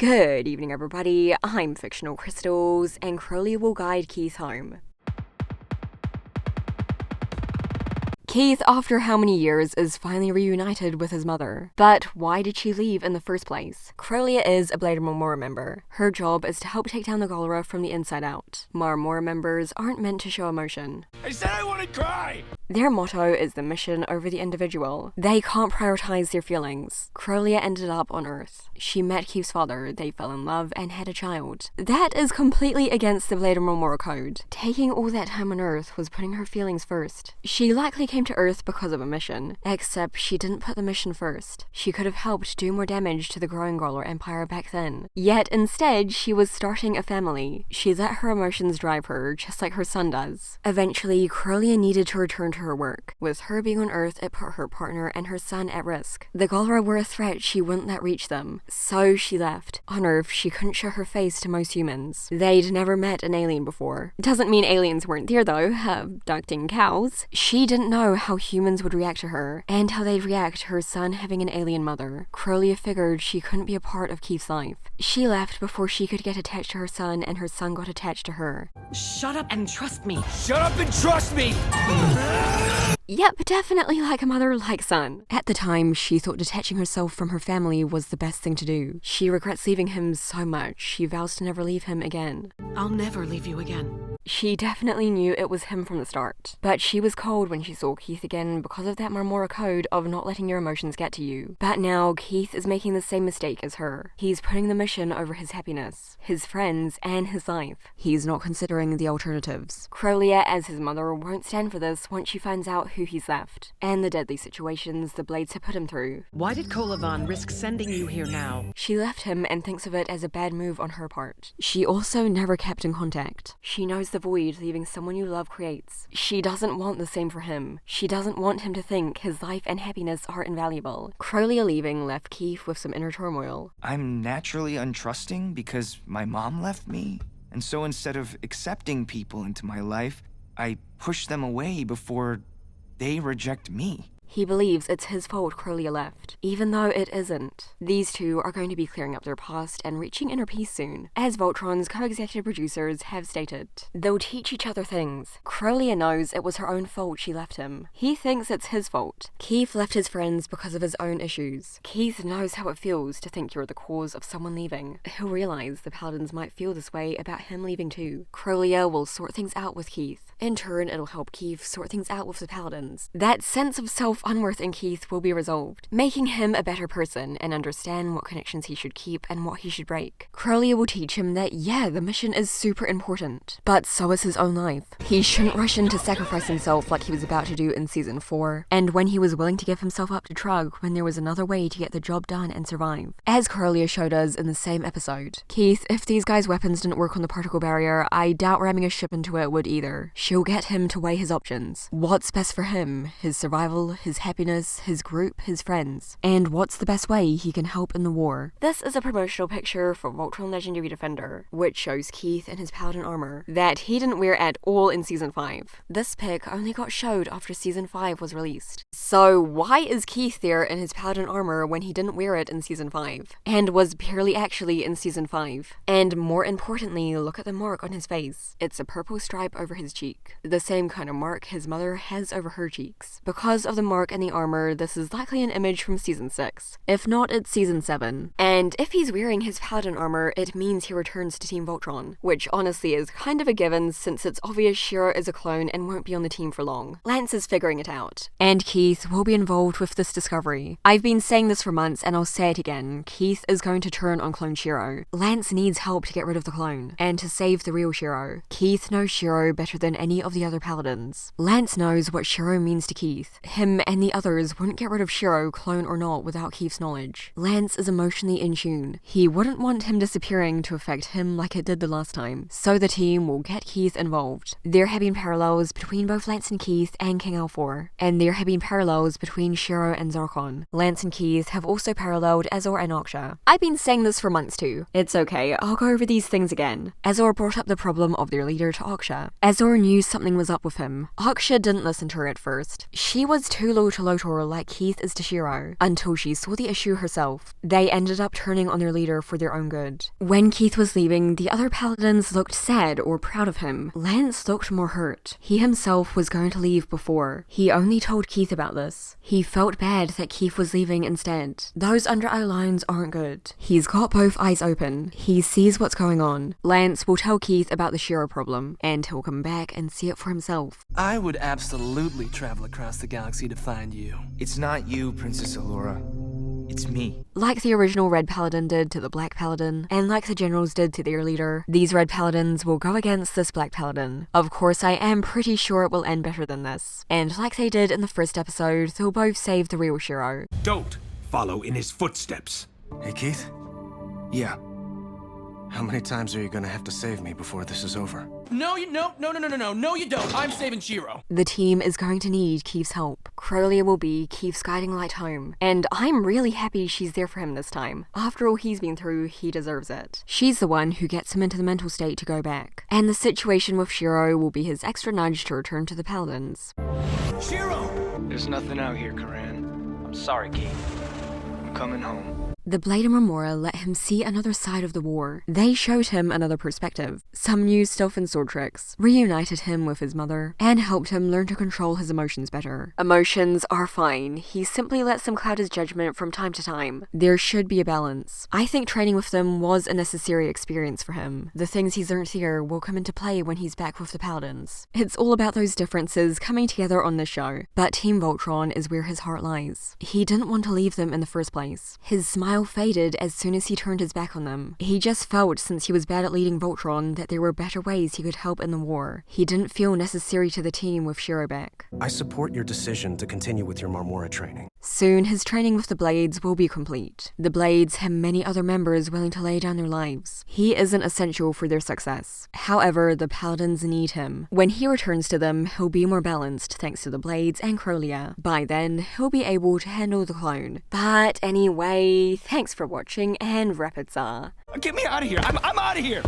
Good evening, everybody. I'm Fictional Crystals, and Krolia will guide Keith home. Keith, after how many years, is finally reunited with his mother. But why did she leave in the first place? Krolia is a Blade of Marmora member. Her job is to help take down the Galra from the inside out. Marmora members aren't meant to show emotion. I said I want to cry! Their motto is the mission over the individual. They can't prioritize their feelings. Krolia ended up on Earth. She met Keith's father, they fell in love, and had a child. That is completely against the Blade of Marmora code. Taking all that time on Earth was putting her feelings first. She likely came to Earth because of a mission, except she didn't put the mission first. She could have helped do more damage to the growing Galra Empire back then. Yet instead, she was starting a family. She let her emotions drive her, just like her son does. Eventually, Krolia needed to return to her work. With her being on Earth, it put her partner and her son at risk. The Galra were a threat she wouldn't let reach them, so she left. On Earth, she couldn't show her face to most humans. They'd never met an alien before. Doesn't mean aliens weren't there though, abducting cows. She didn't know how humans would react to her, and how they'd react to her son having an alien mother. Krolia figured she couldn't be a part of Keith's life. She left before she could get attached to her son, and her son got attached to her. Shut up and trust me. Shut up and trust me! Yep, definitely like a mother, like son. At the time, she thought detaching herself from her family was the best thing to do. She regrets leaving him so much, she vows to never leave him again. I'll never leave you again. She definitely knew it was him from the start, but she was cold when she saw Keith again because of that Marmora code of not letting your emotions get to you. But now, Keith is making the same mistake as her. He's putting the mission over his happiness, his friends, and his life. He's not considering the alternatives. Krolia, as his mother, won't stand for this once she finds out who he's left, and the deadly situations the Blades have put him through. Why did Kolavan risk sending you here now? She left him and thinks of it as a bad move on her part. She also never kept in contact. She knows the void leaving someone you love creates. She doesn't want the same for him. She doesn't want him to think his life and happiness are invaluable. Krolia leaving left Keith with some inner turmoil. I'm naturally untrusting because my mom left me, and so instead of accepting people into my life, I push them away before they reject me. He believes it's his fault Krolia left, even though it isn't. These two are going to be clearing up their past and reaching inner peace soon. As Voltron's co-executive producers have stated, they'll teach each other things. Krolia knows it was her own fault she left him. He thinks it's his fault. Keith left his friends because of his own issues. Keith knows how it feels to think you're the cause of someone leaving. He'll realize the Paladins might feel this way about him leaving too. Krolia will sort things out with Keith. In turn, it'll help Keith sort things out with the Paladins. That sense of self-unworth in Keith will be resolved, making him a better person and understand what connections he should keep and what he should break. Krolia will teach him that, yeah, the mission is super important, but so is his own life. He shouldn't rush in to sacrifice himself like he was about to do in Season 4, and when he was willing to give himself up to Trug when there was another way to get the job done and survive. As Krolia showed us in the same episode, Keith, if these guys' weapons didn't work on the particle barrier, I doubt ramming a ship into it would either. She'll get him to weigh his options. What's best for him? His survival, his happiness, his group, his friends. And what's the best way he can help in the war? This is a promotional picture for Voltron Legendary Defender, which shows Keith in his Paladin armor that he didn't wear at all in Season 5. This pic only got showed after Season 5 was released. So why is Keith there in his Paladin armor when he didn't wear it in Season 5? And was barely actually in Season 5? And more importantly, look at the mark on his face. It's a purple stripe over his cheek. The same kind of mark his mother has over her cheeks. Because of the mark in the armor, this is likely an image from Season 6. If not, it's Season 7. And if he's wearing his Paladin armor, it means he returns to Team Voltron, which honestly is kind of a given since it's obvious Shiro is a clone and won't be on the team for long. Lance is figuring it out. And Keith will be involved with this discovery. I've been saying this for months and I'll say it again, Keith is going to turn on clone Shiro. Lance needs help to get rid of the clone, and to save the real Shiro. Keith knows Shiro better than any of the other Paladins. Lance knows what Shiro means to Keith. Him and the others wouldn't get rid of Shiro, clone or not, without Keith's knowledge. Lance is emotionally in tune. He wouldn't want him disappearing to affect him like it did the last time, so the team will get Keith involved. There have been parallels between both Lance and Keith and King Alfor, and there have been parallels between Shiro and Zarkon. Lance and Keith have also paralleled Ezor and Acxa. I've been saying this for months too. It's okay, I'll go over these things again. Ezor brought up the problem of their leader to Acxa. Ezor knew something was up with him. Acxa didn't listen to her at first. She was too loyal to Lotor like Keith is to Shiro, until she saw the issue herself. They ended up turning on their leader for their own good. When Keith was leaving, the other Paladins looked sad or proud of him. Lance looked more hurt. He himself was going to leave before. He only told Keith about this. He felt bad that Keith was leaving instead. Those under-eye lines aren't good. He's got both eyes open. He sees what's going on. Lance will tell Keith about the Shiro problem, and he'll come back and see it for himself. I would absolutely travel across the galaxy to find you. It's not you, Princess Allura. It's me. Like the original Red Paladin did to the Black Paladin, and like the generals did to their leader, these Red Paladins will go against this Black Paladin. Of course, I am pretty sure it will end better than this. And like they did in the first episode, they'll both save the real Shiro. Don't follow in his footsteps. Hey, Keith? Yeah. How many times are you gonna have to save me before this is over? No, you don't. I'm saving Shiro. The team is going to need Keith's help. Krolia will be Keith's guiding light home, and I'm really happy she's there for him this time. After all he's been through, he deserves it. She's the one who gets him into the mental state to go back, and the situation with Shiro will be his extra nudge to return to the Paladins. Shiro! There's nothing out here, Kuron. I'm sorry, Keith. I'm coming home. The Blade of Marmora let him see another side of the war. They showed him another perspective, some new stealth and sword tricks, reunited him with his mother, and helped him learn to control his emotions better. Emotions are fine. He simply lets them cloud his judgment from time to time. There should be a balance. I think training with them was a necessary experience for him. The things he's learned here will come into play when he's back with the Paladins. It's all about those differences coming together on this show, but Team Voltron is where his heart lies. He didn't want to leave them in the first place. His smile faded as soon as he turned his back on them. He just felt, since he was bad at leading Voltron, that there were better ways he could help in the war. He didn't feel necessary to the team with Shiro back. I support your decision to continue with your Marmora training. Soon, his training with the Blades will be complete. The Blades have many other members willing to lay down their lives. He isn't essential for their success. However, the Paladins need him. When he returns to them, he'll be more balanced thanks to the Blades and Krolia. By then, he'll be able to handle the clone. But anyway, thanks for watching, and Rapid Tsar. Get me out of here. I'm out of here.